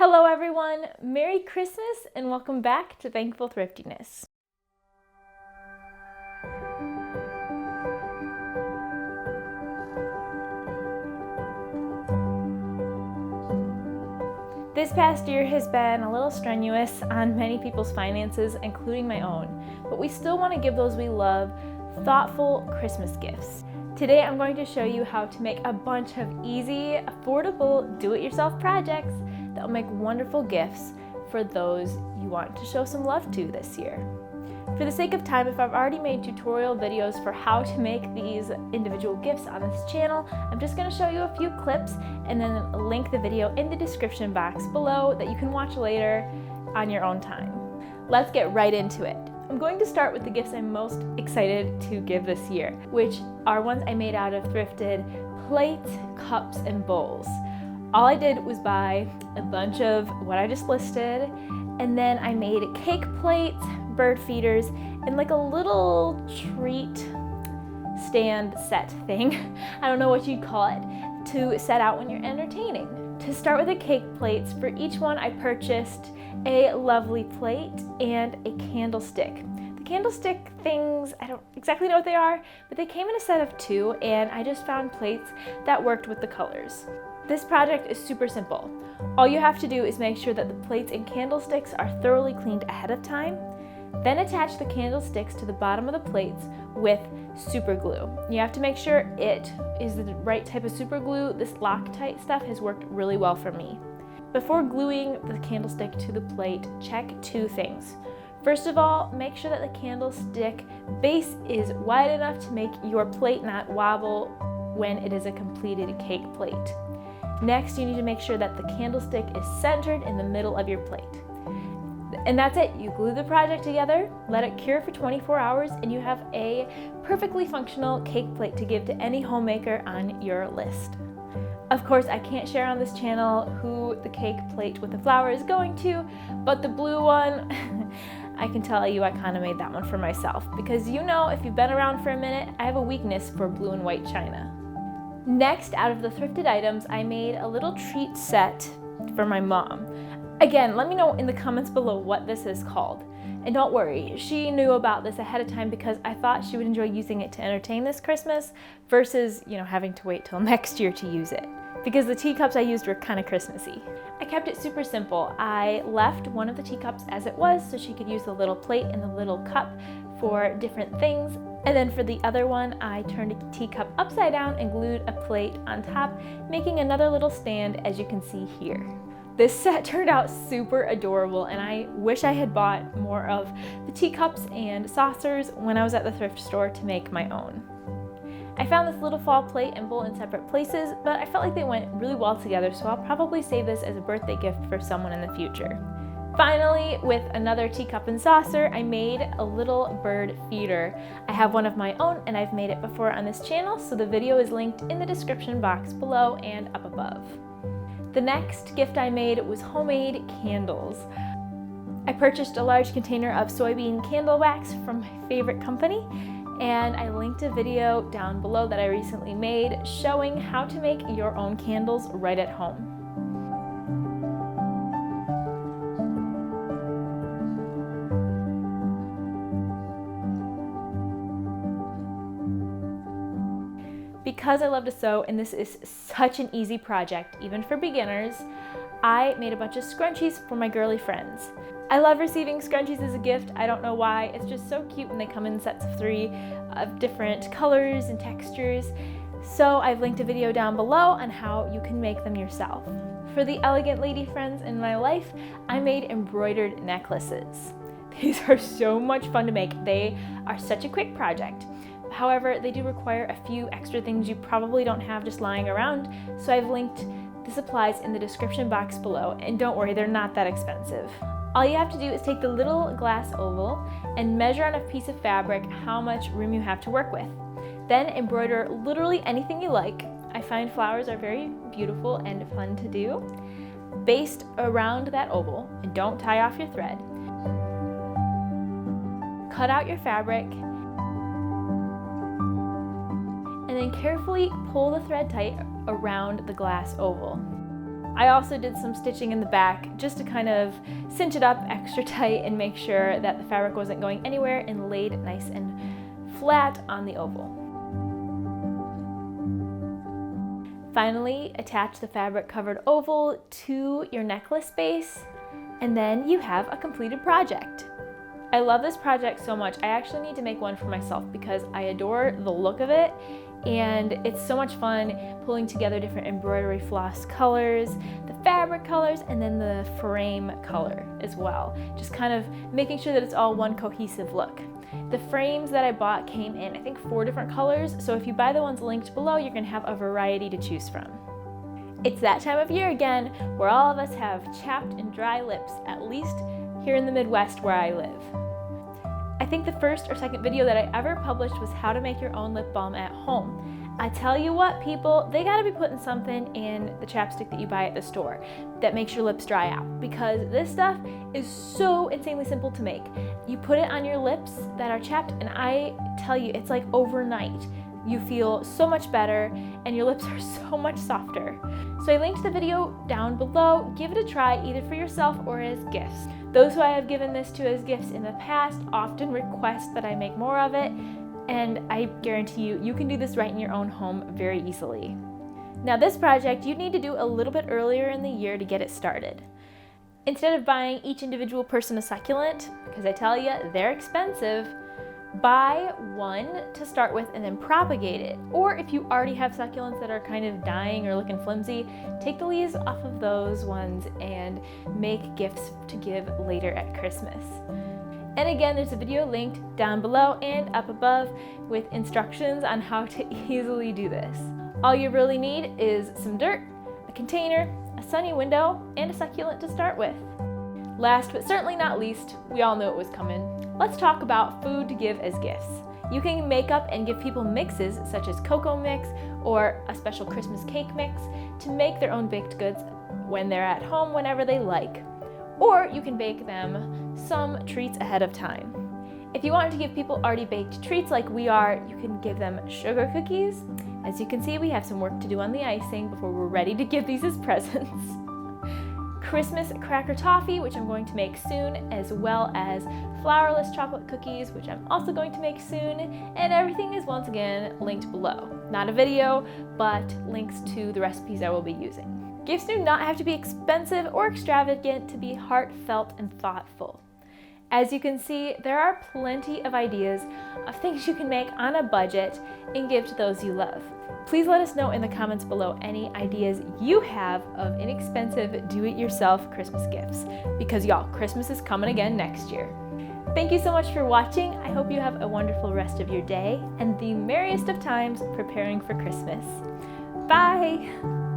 Hello everyone, Merry Christmas and welcome back to Thankful Thriftiness. This past year has been a little strenuous on many people's finances, including my own, but we still want to give those we love thoughtful Christmas gifts. Today I'm going to show you how to make a bunch of easy, affordable, do-it-yourself projects that will make wonderful gifts for those you want to show some love to this year. For the sake of time, if I've already made tutorial videos for how to make these individual gifts on this channel, I'm just going to show you a few clips and then link the video in the description box below that you can watch later on your own time. Let's get right into it. I'm going to start with the gifts I'm most excited to give this year, which are ones I made out of thrifted plates, cups, and bowls. All I did was buy a bunch of what I just listed, and then I made cake plates, bird feeders, and like a little treat stand set thing, I don't know what you'd call it, to set out when you're entertaining. To start with the cake plates, for each one I purchased a lovely plate and a candlestick. The candlestick things, I don't exactly know what they are, but they came in a set of 2 and I just found plates that worked with the colors. This project is super simple. All you have to do is make sure that the plates and candlesticks are thoroughly cleaned ahead of time. Then attach the candlesticks to the bottom of the plates with super glue. You have to make sure it is the right type of super glue. This Loctite stuff has worked really well for me. Before gluing the candlestick to the plate, check 2 things. First of all, make sure that the candlestick base is wide enough to make your plate not wobble when it is a completed cake plate. Next, you need to make sure that the candlestick is centered in the middle of your plate. And that's it. You glue the project together, let it cure for 24 hours, and you have a perfectly functional cake plate to give to any homemaker on your list. Of course, I can't share on this channel who the cake plate with the flower is going to, but the blue one, I can tell you I kind of made that one for myself, because you know, if you've been around for a minute, I have a weakness for blue and white china. Next, out of the thrifted items, I made a little treat set for my mom. Again, let me know in the comments below what this is called. And don't worry, she knew about this ahead of time because I thought she would enjoy using it to entertain this Christmas versus, having to wait till next year to use it. Because the teacups I used were kind of Christmassy. I kept it super simple. I left one of the teacups as it was so she could use the little plate and the little cup for different things. And then for the other one, I turned a teacup upside down and glued a plate on top, making another little stand as you can see here. This set turned out super adorable, and I wish I had bought more of the teacups and saucers when I was at the thrift store to make my own. I found this little fall plate and bowl in separate places, but I felt like they went really well together, so I'll probably save this as a birthday gift for someone in the future. Finally, with another teacup and saucer, I made a little bird feeder. I have one of my own, and I've made it before on this channel, so the video is linked in the description box below and up above. The next gift I made was homemade candles. I purchased a large container of soybean candle wax from my favorite company, and I linked a video down below that I recently made showing how to make your own candles right at home. Because I love to sew and this is such an easy project, even for beginners, I made a bunch of scrunchies for my girly friends. I love receiving scrunchies as a gift. I don't know why. It's just so cute when they come in sets of 3 of different colors and textures. So I've linked a video down below on how you can make them yourself. For the elegant lady friends in my life, I made embroidered necklaces. These are so much fun to make. They are such a quick project. However, they do require a few extra things you probably don't have just lying around, so I've linked the supplies in the description box below, and don't worry, they're not that expensive. All you have to do is take the little glass oval and measure on a piece of fabric how much room you have to work with. Then embroider literally anything you like. I find flowers are very beautiful and fun to do. Baste around that oval, and don't tie off your thread. Cut out your fabric, and then carefully pull the thread tight around the glass oval. I also did some stitching in the back just to kind of cinch it up extra tight and make sure that the fabric wasn't going anywhere, and laid nice and flat on the oval. Finally, attach the fabric covered oval to your necklace base, and then you have a completed project. I love this project so much. I actually need to make one for myself because I adore the look of it, and it's so much fun pulling together different embroidery floss colors, the fabric colors, and then the frame color as well. Just kind of making sure that it's all one cohesive look. The frames that I bought came in, I think, 4 different colors, so if you buy the ones linked below, you're gonna have a variety to choose from. It's that time of year again where all of us have chapped and dry lips, at least here in the Midwest where I live. I think the first or second video that I ever published was how to make your own lip balm at home. I tell you what, people, they gotta be putting something in the chapstick that you buy at the store that makes your lips dry out, because this stuff is so insanely simple to make. You put it on your lips that are chapped, and I tell you, it's like overnight. You feel so much better and your lips are so much softer. So I linked the video down below. Give it a try, either for yourself or as gifts. Those who I have given this to as gifts in the past often request that I make more of it, and I guarantee you, you can do this right in your own home very easily. Now this project, you need to do a little bit earlier in the year to get it started. Instead of buying each individual person a succulent, because I tell you, they're expensive, buy one to start with and then propagate it. Or if you already have succulents that are kind of dying or looking flimsy, take the leaves off of those ones and make gifts to give later at Christmas. And again, there's a video linked down below and up above with instructions on how to easily do this. All you really need is some dirt, a container, a sunny window, and a succulent to start with. Last but certainly not least, we all knew it was coming. Let's talk about food to give as gifts. You can make up and give people mixes such as cocoa mix or a special Christmas cake mix to make their own baked goods when they're at home whenever they like. Or you can bake them some treats ahead of time. If you want to give people already baked treats like we are, you can give them sugar cookies. As you can see, we have some work to do on the icing before we're ready to give these as presents. Christmas cracker toffee, which I'm going to make soon, as well as flourless chocolate cookies, which I'm also going to make soon, and everything is once again linked below. Not a video, but links to the recipes I will be using. Gifts do not have to be expensive or extravagant to be heartfelt and thoughtful. As you can see, there are plenty of ideas of things you can make on a budget and give to those you love. Please let us know in the comments below any ideas you have of inexpensive do-it-yourself Christmas gifts, because y'all, Christmas is coming again next year. Thank you so much for watching. I hope you have a wonderful rest of your day and the merriest of times preparing for Christmas. Bye!